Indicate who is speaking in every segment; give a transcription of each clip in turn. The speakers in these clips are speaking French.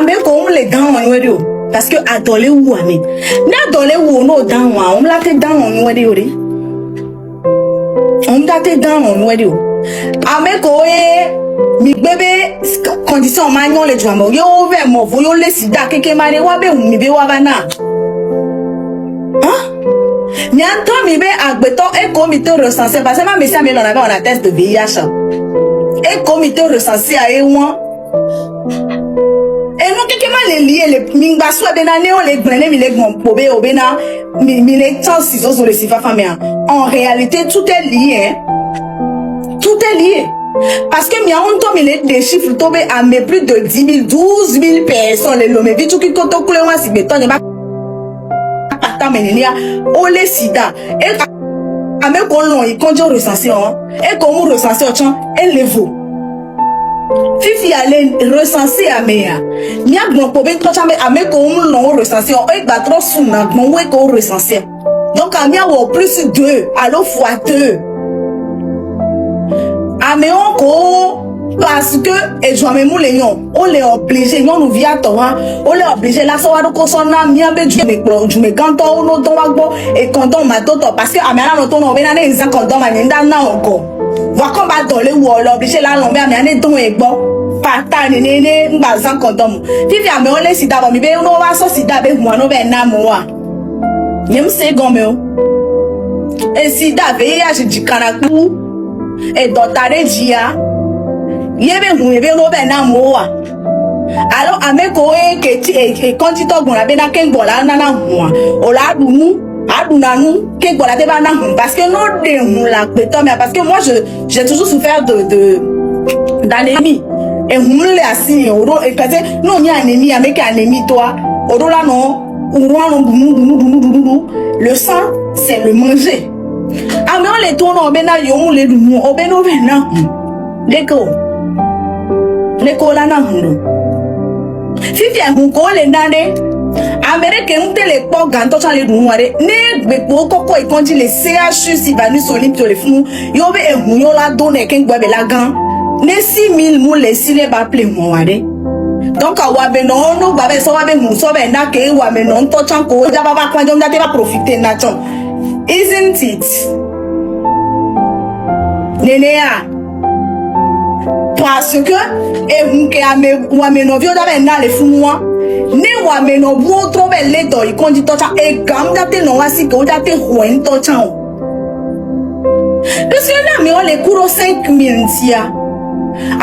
Speaker 1: ame ko le dan on wedo parce que adole wu ame na adole wu no dan wa on la te dan on wedo ore on da te dan on wedo ame ko mi bebe condition ma nyon le jwamo yo ve mo vo yo le sida keke mare wa be mi be wa bana mi entend mi be agbeton et comité recensé parce que ma messia me l'on avait en test de VIH et comité recensé à ewan et non keke ma le lié le mingba so be na ne o le gbene mi le gbon pobe obena mi le temps ciseaux sur le sifa famia en réalité tout est lié tout est lié. Parce que mi a un temps des chiffres tombés à mes plus de 10 000, 12 000 personnes. Les lomé vite qui compte au couloir si béton n'est pas partant menenia au les sida et à mes colons ils comptent recensé et comme recensé au champ et les veaux. Fifi allait recenser à mea. Mi a bon pour bien trop chamé à mes comme non recensé et battre sous na mon ouais qu'on recensé. Donc à mi a au plus 2 alors fois 2. Mais on parce que et je me moule on les obligé non nous via toi on les obligé là ça va donc son ami be je me quand on no ton wagbo et quand on m'a toto parce que amena no ton on bena ne nza quand on ma nda na encore va comme ba dole wo l'obligé là l'on be amena ton egbo pata ne ne ngba zan quand on fifi ame on les sida mi be no wa so sida be hu no be na mo wa yem se gome o e sida be ya ji kanaku et dotare dia yebe hu yebe no be na mo wa alors ameko ke quand tu togbon la be na ken bola na hu o la dunu aduna nu ke bola te ba na hu parce que no de hu la peto mais parce que moi j'ai toujours souffert de d'anémie et hu le asi oro e kase no ni anémie ameke anémie toi oro la no le sang c'est le manger. Ah mais on les tourne au bena yomu les dumu au beno bena leko la na hunu fifi ahun ko le ndane Amérique on te les po ganto cha le dumu are ne gbe po koko ikonji le CHU si banu solim to le funu yo be ehun yo la donne ken gbe la gan ne 6000 mou le sile ba ple mo are donc awa be no no ba be so wa be hun so be na ke wa me no to chan ko ja baba kwa jom da te ba profiter na chon. Isn't it? Nénéa. Parce que, et vous qui avez un novio dans les fous, ne wa me no bo trop belle do i kondi to cha e gam da te no wasi ko da te hoen to cha o. Parce que na me on les cours 5000 tia.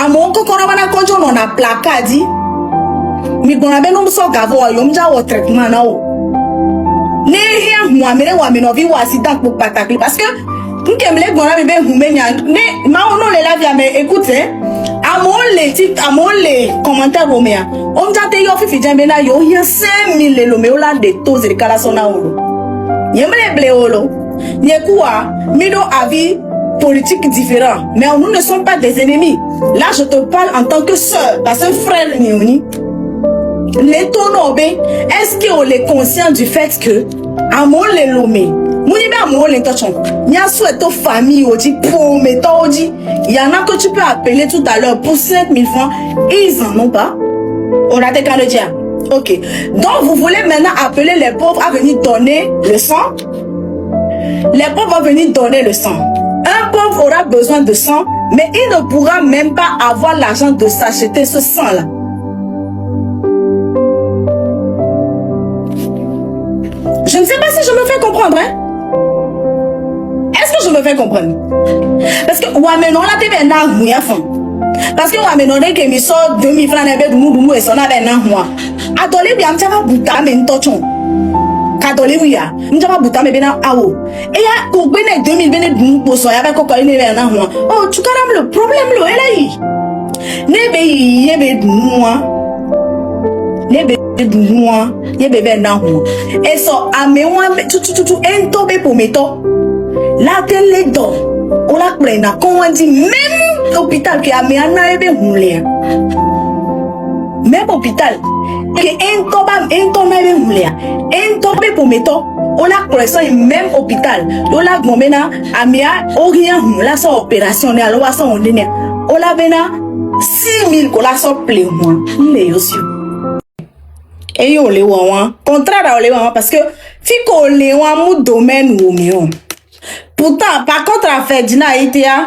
Speaker 1: Amo ko ko bana konjo no na placadi. Mi bona be no so gavo yo mja wo traitement na o. Ne rien moi mere wa me no vi wa si tak pour patakli parce que nke me le gbona me be humenya ne ma ono le la via me écoutez amon les commentaires romea on jate yo fifi jambe na yo hier 5000 le lomeo la de tose de kala sona olo yemle bleolo yekuwa mido avis politique différent mais nous ne sommes pas des ennemis là je te parle en tant que sœur parce que frère ni les tonobe est-ce qu'on est conscient du fait que amon les lomé mouni ba amon les tochon nya souhaite aux familles oji pour meto oji il y en a que tu peux appeler tout à l'heure pour 5000 francs ils en ont pas on a des cas de dire ok donc vous voulez maintenant appeler les pauvres à venir donner le sang les pauvres vont venir donner le sang un pauvre aura besoin de sang mais il ne pourra même pas avoir l'argent de s'acheter ce sang là. Je ne sais pas si je me fais comprendre, hein? Est-ce que je me fais comprendre? Parce que, ouais, mais non, là, t'es bien dans le fond. Parce que, ouais, mais non, dès que je sors 2000 francs, je vais et son avait dans moi. Attendez, bien, je vais vous donner un tochon. Attendez, oui, je vais vous donner un awo. Et là, pour bien 2000, bien, pour soi, avec quoi, il est dans moi. Oh, tu connais le problème, là, là, nebe moi. Nebe moi, bébé nan et so amewa tout entobe pour meto la télé do on la prena comme on dit même hôpital qui ameana ebe hunle même hôpital que entoba ebe hunle entobe pour meto on la pression même hôpital on la gomena amia orien la so opération ne alo so on denia on la bena 6000 ko la so ple moi le yosio Et yo le wawan. Contraire à le wawan parce que fiko le wawan mou domaine ou mion. Pourtant, par contre, à Ferdinand Itea,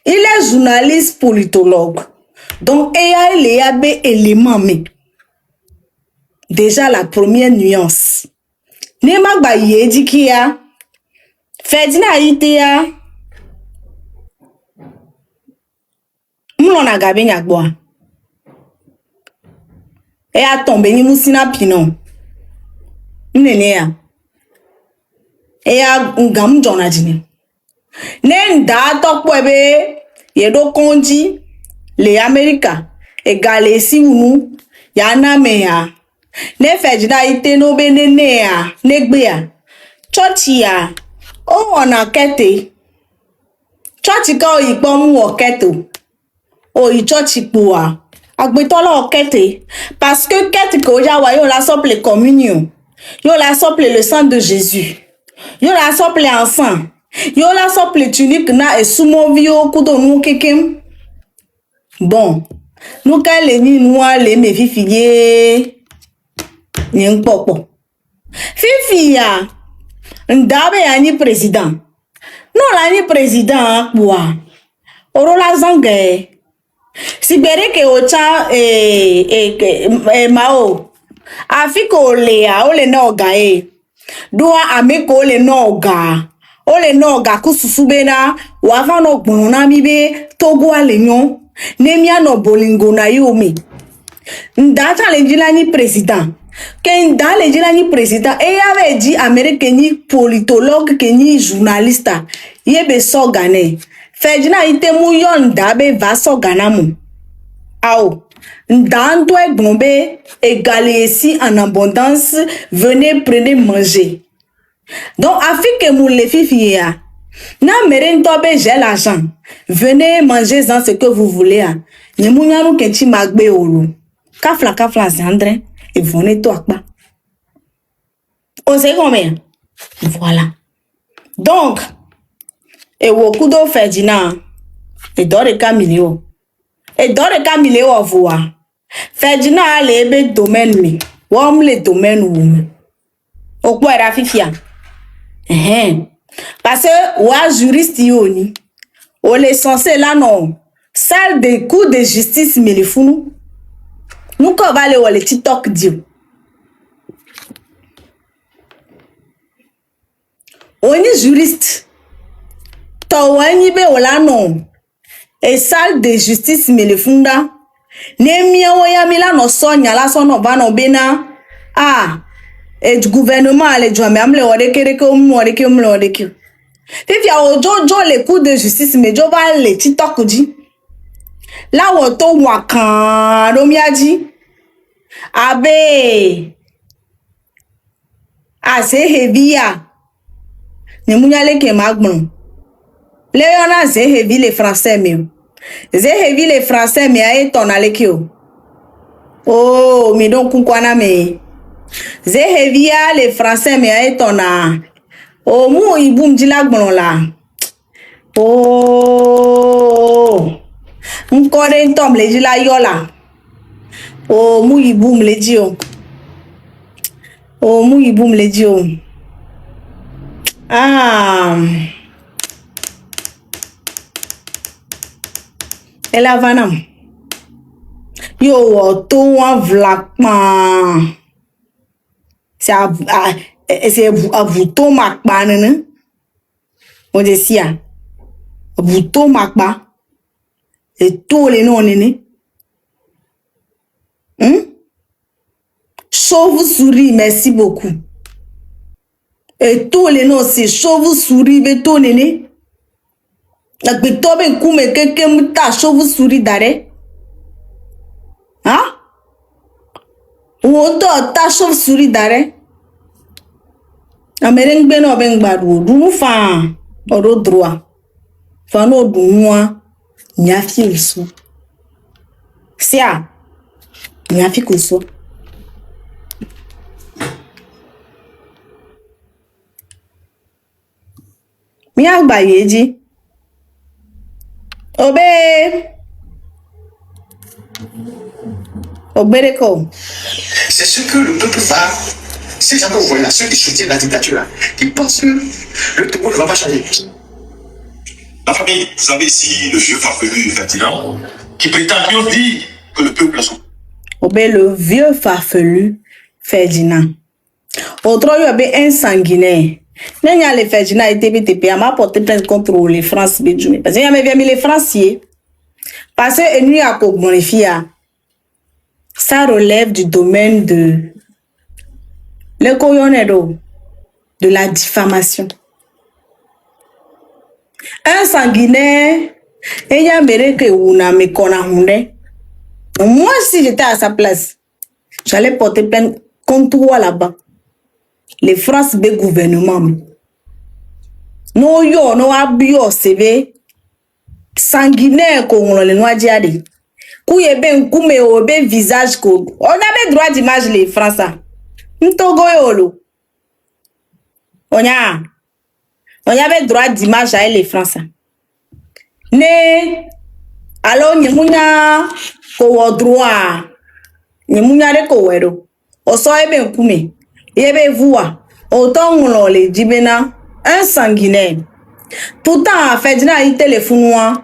Speaker 1: il est journaliste politologue. Donc, il y a des éléments, mais déjà la première nuance. Nema ba yedi kia Ferdinand Itea Moulona gabe nyagboa. E a tombe ni musina pinon. Mnene ya. E a ngam jona jini. Nen da tokpo ebe yedo konji le Amerika e gale si unu ya na me ya. Ne Ferdinand Ite no be ne ya negbe ya. Churchi ya o wana kete. Churchi ka o ipo mu o keto. O i churchi poa. Agbetola o kete. Parce que kete ko ya wa yo la sople communion. Yo la sople le sang de Jésus. Yo la sople ensemble. Yo la sople tunique na e sumo vio kudo nou kekem. Bon. Nou ka le ni noa le me fifiye. Nyen popo. Fifi ya. Ndabe ya ni président. Non la ni président kwa. Oro la zange. Si bere ke ocha mao. Afiko le ya ole no ga e. Doa ameko ole no ga. Ole no ga kususube na wafa no gbonu na mi be togo ale nyon. Nemia no bolingo na yomi. Nda challenge la ni président. Ken dans les gens ni président et avait dit américain ni politologue que ni journaliste yebe so gané Ferdinand Ite mouyon dabe va so ganamu ao ndando e gombe égalé ici en abondance venez prenez manger donc afike mou les fifia na merento be j'ai l'argent venez manger dans ce que vous voulez ni mounyanu kenchi magbe olu kafla zandre et venez toi pas. On sait combien? Voilà. Donc, et Wokudo Ferdinand, et Dore Camilio. Et Dore Camilio voit. Ferdinand a les domaines, mais, ou les domaines ou. Au quoi era fifia? Parce que, ou juriste yoni, ou les censés là non, salle de cours de justice, mais les fous. Nous qu'on va aller voir les TikTok Dieu. On est juriste. Tawani be wala non. Et salle de justice me le funda. Nemia waya mila no sonya la sono bano bena. Ah. Et du gouvernement le joie me amle odeke ko mu odeke mu odeke. Fifi a ojo les coups de justice me jo va les TikTok di. La woto wakan romiaji abe ase hevia ne munyale ke magbon le yona ze hevi les français me ze hevi les français me ay tonale ki o oh mi don kunkwana me ze hevia les français me ay tona o mu ibum jilagbon la oh nkore ntom le jila yola o mu ibum le ji o mu ibum le ji o ela vanam yo to wan vlakman c'est avuto makpa nene on desia avuto makpa et tout les noms nene chauve-souris merci beaucoup et tous les noms c'est chauve-souris beto nene la betobe kume keke muta chauve-souris dare hein ou ta chauve-souris dare amereng beno ben gbadu du fa oro droit fa no du noa nyafi ilso sia nyafi kuso mi agba yeji obe ogbere ko
Speaker 2: C'est ce que le peuple va. Ces gens que vous voyez là, ceux qui soutiennent la dictature, là, qui pensent que le Togo ne va pas changer.
Speaker 3: La famille, vous avez ici le vieux farfelu Ferdinand, qui prétend dire que le peuple a souffert.
Speaker 1: Le vieux farfelu Ferdinand. Autrement, il y avait un sanguinaire. Les Ferdinand et TPTP a porté plainte contre les Français. Parce qu'il y avait bien mis les Français. Parce que nous, à mon filles, ça relève du domaine de de la diffamation. Un sanguinaire, il y a que vous n'avez pas. Moi, si j'étais à sa place, j'allais porter plainte contre toi là-bas. Les France be gouvernement. No yo, no abio CV. Sanguinaire qu'on le noie diade. Kouye ben koume o ben visage ko. On avait droit d'image les Français. Ntogo yolo. On avait droit d'image à les Français. Ne alors nyemunya ko droit. Nyemunya de ko wero. O so ben koume. Yebe voix. Autant on le dibena un sanguinaire. Tout le temps, Ferdinand a eu téléphone.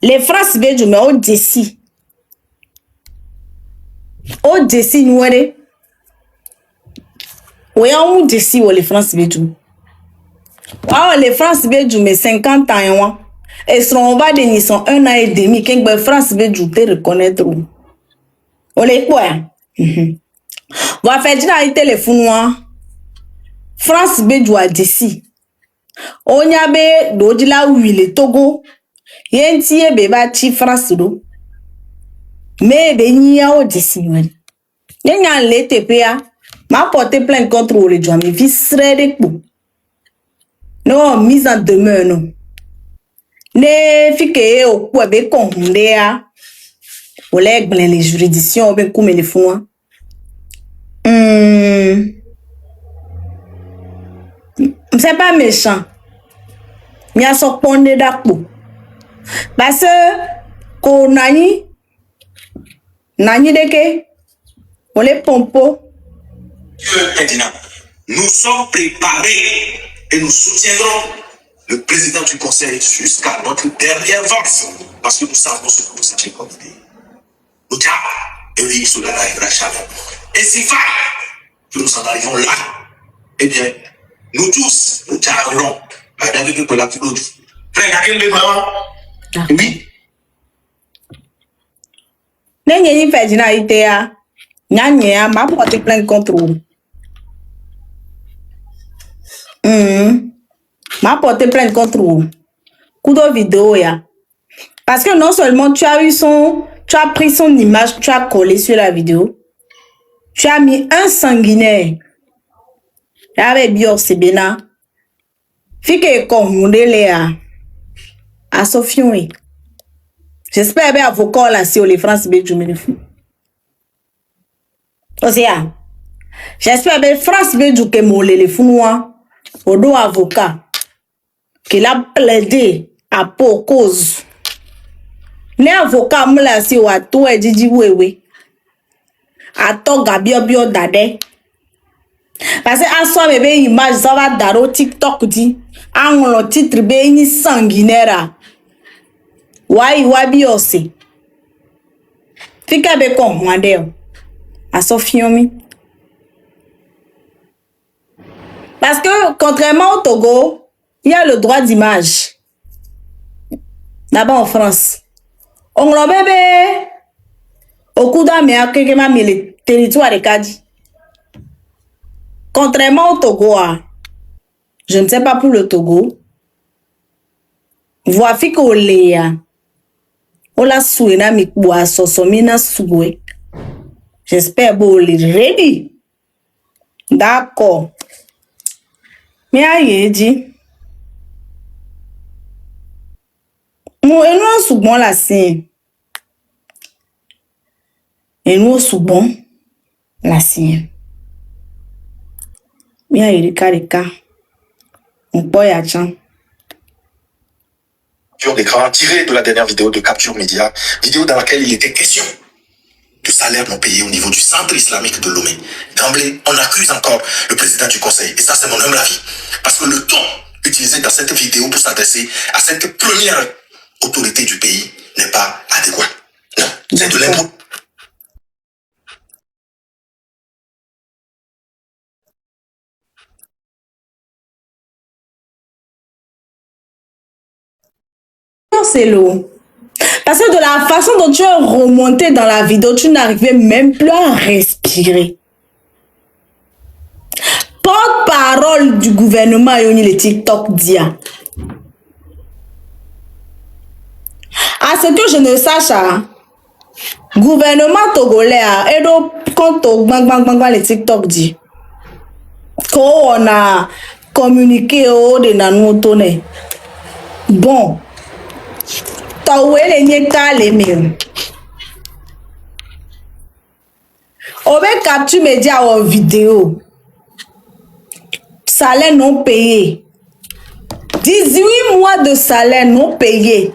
Speaker 1: Les France béjou, mais au déci. Au déci, nous, oui, on déci, les France béjou. Ah, les France béjou, mais 50 ans, et sont bas de ni sont 1 an et demi, qu'un France béjou te reconnaître. On les quoi? Va Ferdinand a eu téléphone. France béjou a déci. Onyabe dodila wile Togo yenti beba ti France do me be nya o disiwen nyanya le TPA ma porter plainte contre le joie me visre de pou no mise en demeure no ne fike o ku be konhundea o le gben les juridictions be ku me le fun c'est pas méchant. Il y a son pont de d'akpo. Parce que nani deke on les pompo.
Speaker 3: Ferdinand, nous sommes préparés et nous soutiendrons le président du conseil jusqu'à notre dernière force. Parce que nous savons ce que vous avez comme idée. Nous et oui, cela arrivera jamais. Et si fort que nous en arrivons là, eh bien, nous tous, nous t'arrêterons. Oui.
Speaker 1: N'est-ce pas Ferdinand été à Nyanya m'a porté plainte contre vous. M'a porté plainte contre vous. Coup de vidéo ya. Parce que non seulement tu as pris son image, tu as collé sur la vidéo. Tu as mis un sanguinaire. Il y avait bien Sebena. Fike konhundele à Sofion. J'espère bien avocat là sur les France béjou me fou. Osia. J'espère bien France béjou que molé les founois au dos avocat qu'il a plaidé à pour cause. Ne avocat me la si wa to e jiji wewe. Ato gabio bio dade. Parce que à soi bébé image ça va daro TikTok dit en le titre be ni sanguinaire wai wabi ose fika be kon mwande a Sofiomi parce que contrairement au Togo il y a le droit d'image là-bas en France on le bébé au coup d'âme à quelqu'un m'a mis le territoire de Kadi. Contrairement au Togo, je ne sais pas pour le Togo, voici que Léa, on la souena mi boa sosomina soué. J'espère que vous êtes ready. D'accord. Mais aïe dit, nous et nous souvent la sienne. Et nous souvent la sienne. Bien, Erika, on peut y aller.
Speaker 3: Sur l'écran tiré de la dernière vidéo de Capture Média, vidéo dans laquelle il était question de salaires non payés au niveau du centre islamique de Lomé. D'emblée, on accuse encore le président du conseil. Et ça, c'est mon humble avis. Parce que le ton utilisé dans cette vidéo pour s'adresser à cette première autorité du pays n'est pas adéquat. Non, c'est de l'impôt.
Speaker 1: C'est lourd. Parce que de la façon dont tu es remonté dans la vidéo, tu n'arrivais même plus à respirer. Porte-parole du gouvernement Yoni le TikTok dia. À ce que je ne sache, gouvernement togolais, et donc quand le TikTok dit qu'on a communiqué au de nanotone. Bon. On va capturer média en vidéo. Salaire non payé. 18 mois de salaire non payé.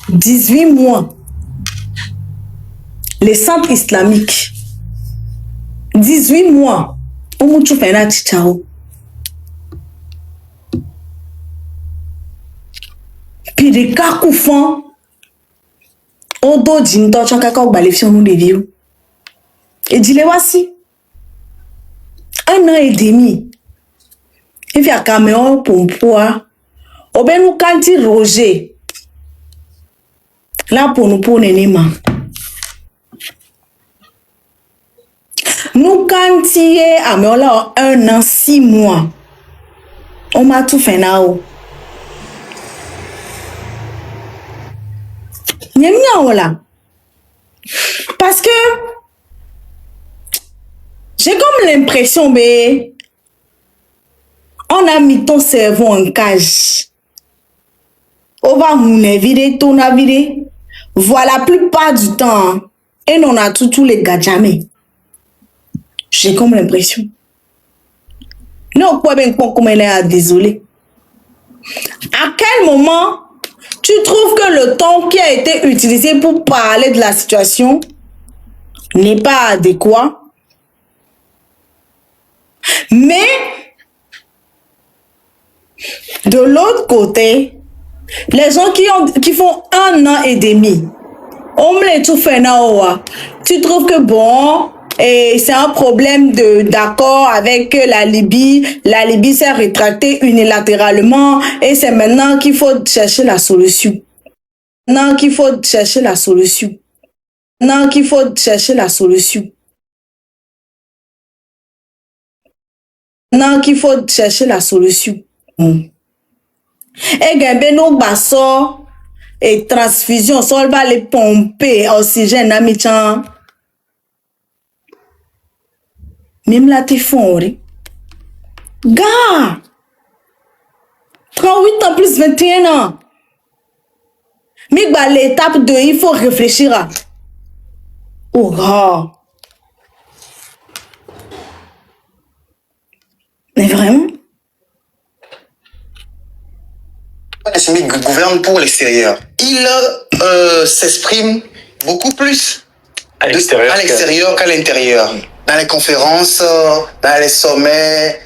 Speaker 1: 18 mois. Les centres islamiques. 18 mois. On m'a fait un chichao. Puis des cas coufants, on doit dire que tu as des vieux. Et dis-le voici. 1 an et demi. Il y a un caméra pour un poids. On va nous canter Roger. Là pour nous pour Nénéma. Nous cantier à là 1 an 6 mois. On m'a tout fait là-haut. Parce que j'ai comme l'impression que on a mis ton cerveau en cage. On va vider, ton vider. Voilà la plupart du temps. Et on a tous les gars jamais. J'ai comme l'impression. Non, quoi bien comme elle est désolé. À quel moment tu trouves que le ton qui a été utilisé pour parler de la situation n'est pas adéquat? Mais, de l'autre côté, les gens qui font 1 an et demi, on me les tout fait là, tu trouves que bon, et c'est un problème d'accord avec la Libye. La Libye s'est rétractée unilatéralement et c'est maintenant qu'il faut chercher la solution. Maintenant qu'il faut chercher la solution. Maintenant qu'il faut chercher la solution. Maintenant qu'il faut chercher la solution. Et gagner nos bassons et transfusion, ça va les pomper oxygène à mi-temps. Même là, t'es fort. Gars! 38 ans plus 21 ans. Mais bah, l'étape 2, il faut réfléchir à. Oh, gars! Mais vraiment?
Speaker 4: Le SMIC gouverne pour l'extérieur. Il s'exprime beaucoup plus à l'extérieur qu'à l'intérieur. Dans les conférences, dans les sommets,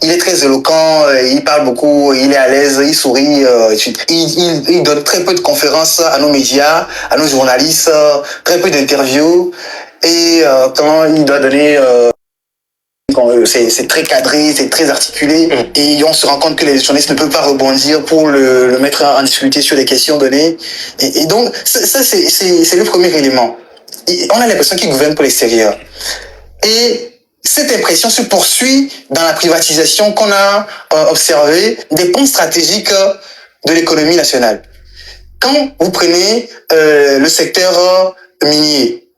Speaker 4: il est très éloquent, il parle beaucoup, il est à l'aise, il sourit. Il donne très peu de conférences à nos médias, à nos journalistes, très peu d'interviews. Et quand il doit donner... c'est très cadré, c'est très articulé. Et on se rend compte que les journalistes ne peuvent pas rebondir pour le mettre en difficulté sur les questions données. Et donc, ça c'est le premier élément. Et on a l'impression qu'il gouverne pour l'extérieur. Et cette impression se poursuit dans la privatisation qu'on a observée des ponts stratégiques de l'économie nationale. Quand vous prenez le secteur minier,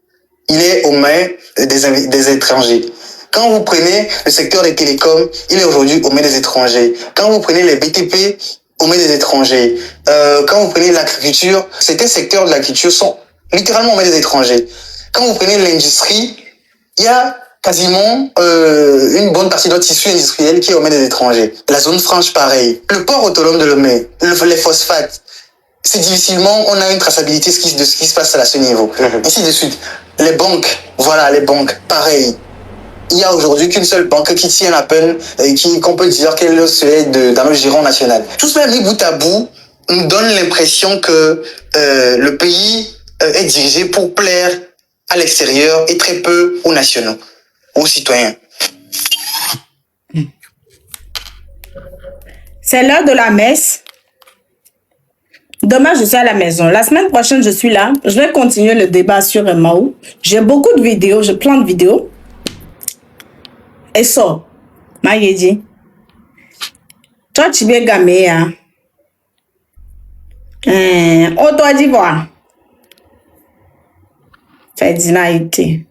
Speaker 4: il est aux mains des étrangers. Quand vous prenez le secteur des télécoms, il est aujourd'hui aux mains des étrangers. Quand vous prenez les BTP, aux mains des étrangers. Quand vous prenez l'agriculture, certains secteurs de l'agriculture sont littéralement aux mains des étrangers. Quand vous prenez l'industrie, il y a quasiment une bonne partie de notre tissu industriel qui est aux mains des étrangers. La zone franche, pareil. Le port autonome de Lomé, les phosphates. c'est difficilement, on a une traçabilité de ce qui se passe à ce niveau. Ainsi de suite. Les banques, voilà, les banques, pareil. Il n'y a aujourd'hui qu'une seule banque qui tient à peine, qu'on peut dire qu'elle est dans le giron national. Tout cela mis bout à bout nous donne l'impression que le pays est dirigé pour plaire à l'extérieur et très peu aux nationaux, aux citoyens.
Speaker 1: C'est l'heure de la messe. Demain, je suis à la maison. La semaine prochaine, je suis là. Je vais continuer le débat sur Mao. J'ai beaucoup de vidéos, j'ai plein de vidéos. Et ça, Maïedi. Toi, tu veux gamer, hein? Au Côte d'Ivoire. Fait d'inaïté.